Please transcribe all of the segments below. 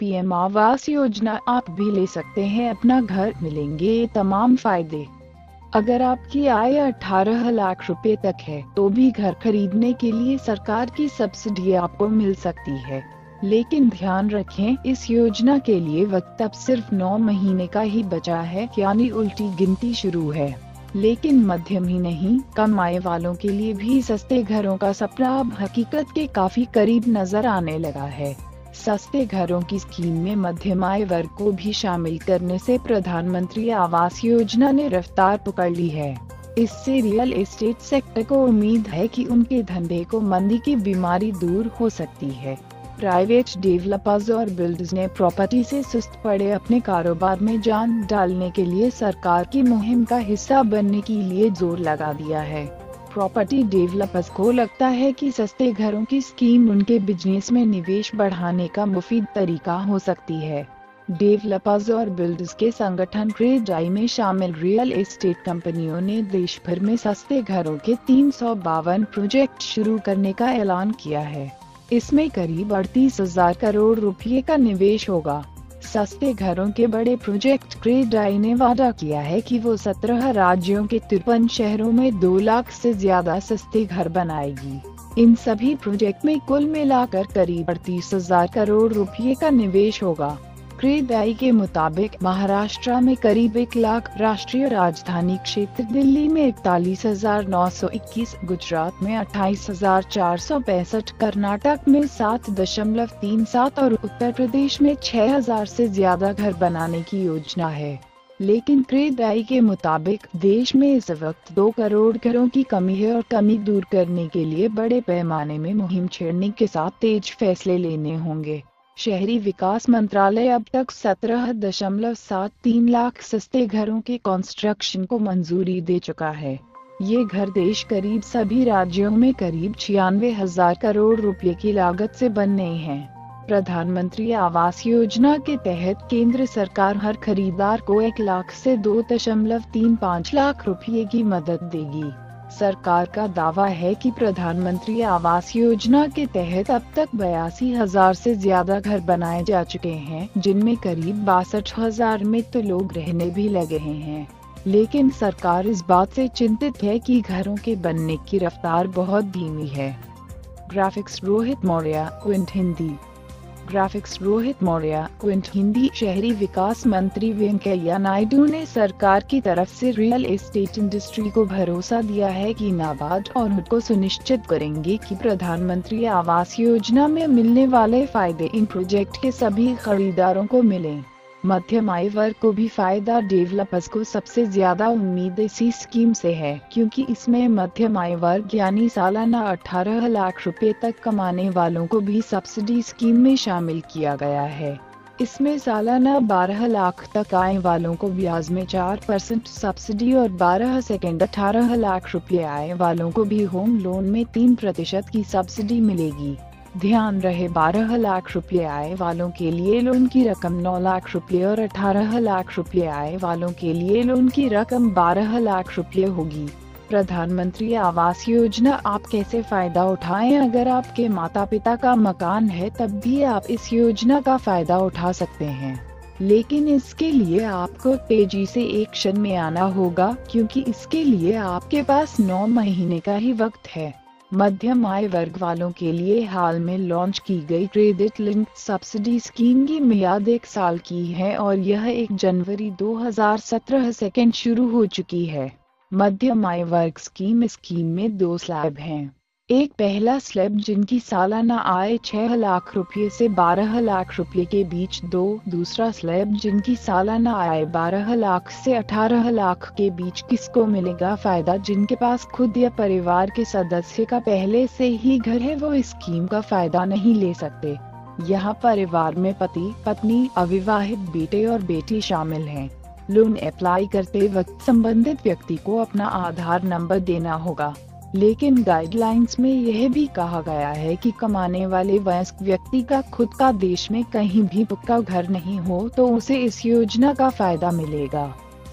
PM Awas Yojana आप भी ले सकते हैं अपना घर, मिलेंगे ये तमाम फायदे। अगर आपकी आय 18 लाख रुपए तक है तो भी घर खरीदने के लिए सरकार की सब्सिडी आपको मिल सकती है। लेकिन ध्यान रखें, इस योजना के लिए वक्त अब सिर्फ 9 महीने का ही बचा है, यानी उल्टी गिनती शुरू है। लेकिन मध्यम ही नहीं, कम आय वालों के लिए भी सस्ते घरों का सपना अब हकीकत के काफी करीब नजर आने लगा है। सस्ते घरों की स्कीम में मध्यम आय वर्ग को भी शामिल करने से प्रधानमंत्री आवास योजना ने रफ्तार पकड़ ली है। इससे रियल एस्टेट सेक्टर को उम्मीद है कि उनके धंधे को मंदी की बीमारी दूर हो सकती है। प्राइवेट डेवलपर्स और बिल्डर्स ने प्रॉपर्टी से सुस्त पड़े अपने कारोबार में जान डालने के लिए सरकार की मुहिम का हिस्सा बनने के लिए जोर लगा दिया है। प्रॉपर्टी डेवलपर्स को लगता है कि सस्ते घरों की स्कीम उनके बिजनेस में निवेश बढ़ाने का मुफीद तरीका हो सकती है। डेवलपर्स और बिल्डर्स के संगठन क्रेडाई में शामिल रियल एस्टेट कंपनियों ने देश भर में सस्ते घरों के 352 प्रोजेक्ट शुरू करने का ऐलान किया है। इसमें करीब 38,000 करोड़ रुपए का निवेश होगा। सस्ते घरों के बड़े प्रोजेक्ट क्रेडाई ने वादा किया है कि वो 17 राज्यों के 53 शहरों में 2 लाख से ज्यादा सस्ते घर बनाएगी। इन सभी प्रोजेक्ट में कुल मिलाकर करीब 38,000 करोड़ रुपए का निवेश होगा। क्रेडाई के मुताबिक महाराष्ट्र में करीब 1 लाख, राष्ट्रीय राजधानी क्षेत्र दिल्ली में 41,921, गुजरात में 28,465, कर्नाटक में 7.37 और उत्तर प्रदेश में 6,000 से ज्यादा घर बनाने की योजना है। लेकिन क्रेडाई के मुताबिक देश में इस वक्त 2 करोड़ घरों की कमी है और कमी दूर करने के लिए बड़े पैमाने में मुहिम छेड़ने के साथ तेज फैसले लेने होंगे। शहरी विकास मंत्रालय अब तक 17.73 लाख सस्ते घरों के कंस्ट्रक्शन को मंजूरी दे चुका है। ये घर देश करीब सभी राज्यों में करीब 96,000 करोड़ रुपए की लागत से बनने हैं। प्रधानमंत्री आवास योजना के तहत केंद्र सरकार हर खरीदार को 1 लाख से 2.35 लाख रुपए की मदद देगी। सरकार का दावा है कि प्रधानमंत्री आवास योजना के तहत अब तक 82,000 से ज्यादा घर बनाए जा चुके हैं, जिनमें करीब 62,000 में तो लोग रहने भी लगे हैं। लेकिन सरकार इस बात से चिंतित है कि घरों के बनने की रफ्तार बहुत धीमी है। Graphics Rohit Maurya, Quint Hindi. Graphics Rohit Maurya, Quint Hindi. शहरी विकास मंत्री वेंकैया नायडू ने सरकार की तरफ से रियल एस्टेट इंडस्ट्री को भरोसा दिया है कि नाबार्ड और उनको सुनिश्चित करेंगे कि प्रधानमंत्री आवास योजना में मिलने वाले फायदे इन प्रोजेक्ट के सभी खरीदारों को मिलें। मध्यम आय वर्ग को भी फायदा। डेवलपर्स को सबसे ज्यादा उम्मीद इसी स्कीम से है, क्योंकि इसमें मध्यम आय वर्ग यानी सालाना 18 लाख रुपए तक कमाने वालों को भी सब्सिडी स्कीम में शामिल किया गया है। इसमें सालाना 12 लाख तक आय वालों को ब्याज में 4% सब्सिडी और 18 लाख रुपए आय वालों को भी होम लोन में 3% की सब्सिडी मिलेगी। ध्यान रहे, 12 लाख रुपए आय वालों के लिए लोन की रकम 9 लाख रुपए और 18 लाख रुपए आय वालों के लिए लोन की रकम 12 लाख रुपए होगी। प्रधानमंत्री आवास योजना आप कैसे फायदा उठाएं? अगर आपके माता पिता का मकान है तब भी आप इस योजना का फायदा उठा सकते हैं, लेकिन इसके लिए आपको तेजी से एक्शन में आना होगा, क्योंकि इसके लिए आपके पास 9 महीने का ही वक्त है। मध्यम आय वर्ग वालों के लिए हाल में लॉन्च की गई क्रेडिट लिंक्ड सब्सिडी स्कीम की मियाद 1 साल की है और यह 1 जनवरी 2017 से शुरू हो चुकी है। मध्यम आय वर्ग स्कीम में 2 स्लैब हैं। एक पहला स्लैब जिनकी सालाना आय 6 लाख रुपए से 12 लाख रुपए के बीच, दूसरा स्लैब जिनकी सालाना आय 12 लाख से 18 लाख के बीच। किसको मिलेगा फायदा? जिनके पास खुद या परिवार के सदस्य का पहले से ही घर है वो इस स्कीम का फायदा नहीं ले सकते। यहाँ परिवार में पति, पत्नी, अविवाहित बेटे और बेटी शामिल हैं। लोन अप्लाई करते वक्त संबंधित व्यक्ति को अपना आधार नंबर देना होगा, लेकिन गाइडलाइंस में यह भी कहा गया है कि कमाने वाले वयस्क व्यक्ति का खुद का देश में कहीं भी पक्का घर नहीं हो तो उसे इस योजना का फायदा मिलेगा।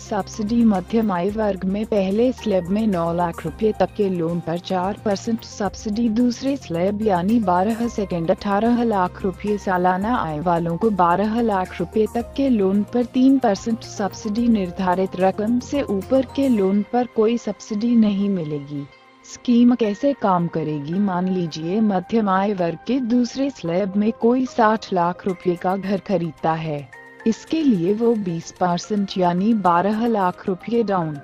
सब्सिडी। मध्यम आय वर्ग में पहले स्लैब में 9 लाख रुपए तक के लोन पर 4% सब्सिडी, दूसरे स्लैब यानी 12 सेकंड 18 लाख रुपए सालाना आय वालों को 12 लाख रुपए तक के लोन पर 3% सब्सिडी। निर्धारित रकम से ऊपर के लोन पर कोई सब्सिडी नहीं मिलेगी। स्कीम कैसे काम करेगी? मान लीजिए मध्यम आय वर्ग के दूसरे स्लैब में कोई 60 लाख रुपए का घर खरीदता है। इसके लिए वो 20% यानी 12 लाख रुपए डाउन